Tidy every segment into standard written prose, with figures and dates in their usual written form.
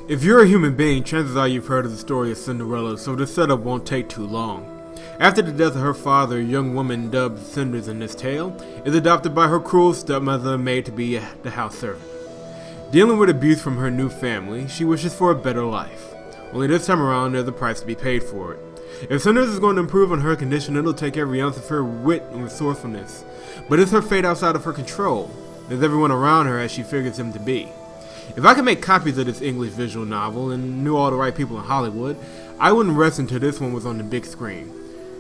If you're a human being, chances are you've heard of the story of Cinderella, so this setup won't take too long. After the death of her father, a young woman dubbed Cinders in this tale is adopted by her cruel stepmother and made to be the house servant. Dealing with abuse from her new family, she wishes for a better life. Only this time around, there's a price to be paid for it. If Cinders is going to improve on her condition, it'll take every ounce of her wit and resourcefulness. But is her fate outside of her control? Is everyone around her as she figures him to be? If I could make copies of this English visual novel and knew all the right people in Hollywood, I wouldn't rest until this one was on the big screen.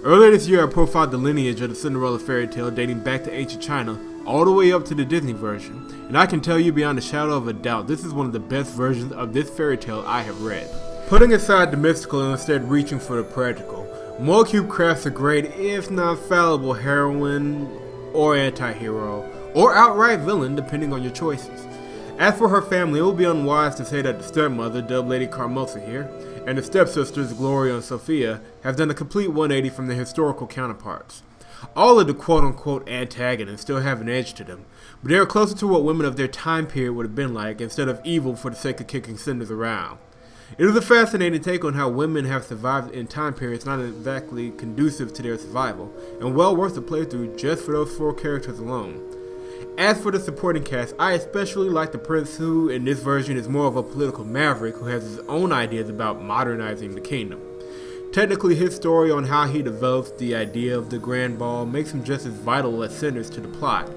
Earlier this year, I profiled the lineage of the Cinderella fairy tale dating back to ancient China all the way up to the Disney version, and I can tell you beyond a shadow of a doubt this is one of the best versions of this fairy tale I have read. Putting aside the mystical and instead reaching for the practical, Moacube crafts a great, if not fallible, heroine or anti-hero, or outright villain depending on your choices. As for her family, it would be unwise to say that the stepmother, dubbed Lady Carmosa here, and the stepsisters, Gloria and Sophia, have done a complete 180 from their historical counterparts. All of the quote-unquote antagonists still have an edge to them, but they are closer to what women of their time period would have been like instead of evil for the sake of kicking Cinders around. It is a fascinating take on how women have survived in time periods not exactly conducive to their survival, and well worth the playthrough just for those 4 characters alone. As for the supporting cast, I especially like the prince who, in this version, is more of a political maverick who has his own ideas about modernizing the kingdom. Technically, his story on how he develops the idea of the grand ball makes him just as vital as Cinders to the plot,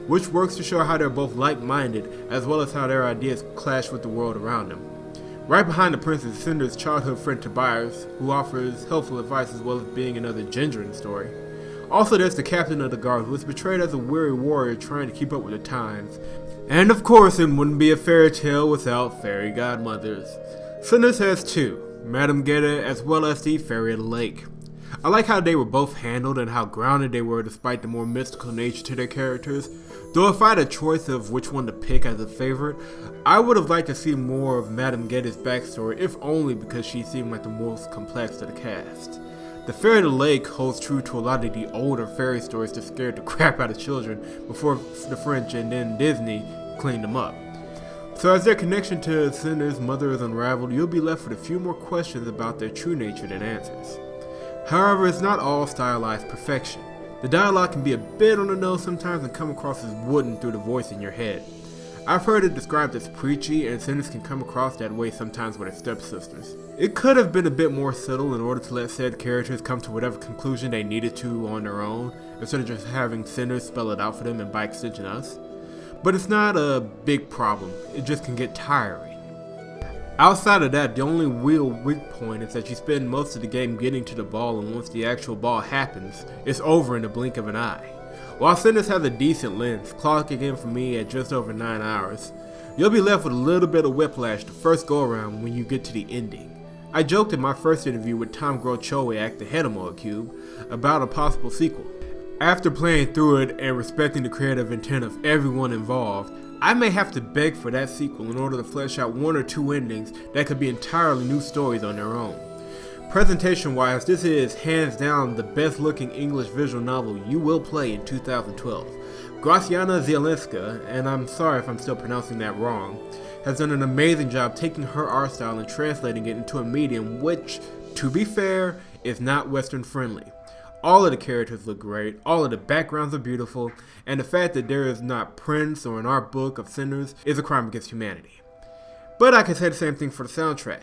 which works to show how they're both like-minded, as well as how their ideas clash with the world around them. Right behind the prince is Cinders' childhood friend Tobias, who offers helpful advice as well as being another ginger in the story. Also, there's the captain of the guard, who is portrayed as a weary warrior trying to keep up with the times. And of course, it wouldn't be a fairy tale without fairy godmothers. Cinders has 2, Madame Geta as well as the Fairy of the Lake. I like how they were both handled and how grounded they were despite the more mystical nature to their characters. Though if I had a choice of which one to pick as a favorite, I would have liked to see more of Madame Geta's backstory, if only because she seemed like the most complex of the cast. The Fairy of the Lake holds true to a lot of the older fairy stories that scared the crap out of children before the French and then Disney cleaned them up. So as their connection to Cinders' mother is unraveled, you'll be left with a few more questions about their true nature than answers. However, it's not all stylized perfection. The dialogue can be a bit on the nose sometimes and come across as wooden through the voice in your head. I've heard it described as preachy, and Cinders can come across that way sometimes with her stepsisters. It could have been a bit more subtle in order to let said characters come to whatever conclusion they needed to on their own, instead of just having Cinders spell it out for them and by extension us. But it's not a big problem, it just can get tiring. Outside of that, the only real weak point is that you spend most of the game getting to the ball, and once the actual ball happens, it's over in the blink of an eye. While Cinders has a decent length, clocking in for me at just over 9 hours, you'll be left with a little bit of whiplash the first go around when you get to the ending. I joked in my first interview with Tom Grochowiak, the head of Moacube, about a possible sequel. After playing through it and respecting the creative intent of everyone involved, I may have to beg for that sequel in order to flesh out 1 or 2 endings that could be entirely new stories on their own. Presentation-wise, this is hands down the best looking English visual novel you will play in 2012. Graciana Zielinska, and I'm sorry if I'm still pronouncing that wrong, has done an amazing job taking her art style and translating it into a medium which, to be fair, is not Western friendly. All of the characters look great, all of the backgrounds are beautiful, and the fact that there is not prints or an art book of Cinders is a crime against humanity. But I can say the same thing for the soundtrack.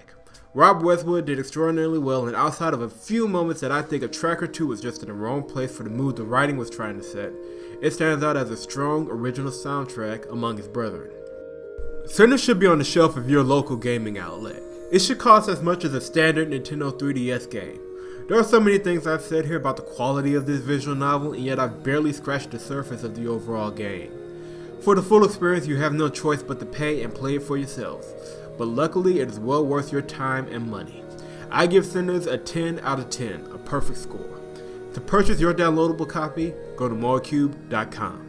Rob Westwood did extraordinarily well, and outside of a few moments that I think a track or 2 was just in the wrong place for the mood the writing was trying to set, it stands out as a strong original soundtrack among its brethren. Cinders should be on the shelf of your local gaming outlet. It should cost as much as a standard Nintendo 3DS game. There are so many things I've said here about the quality of this visual novel, and yet I've barely scratched the surface of the overall game. For the full experience, you have no choice but to pay and play it for yourselves, but luckily it is well worth your time and money. I give Cinders a 10 out of 10, a perfect score. To purchase your downloadable copy, go to moacube.com.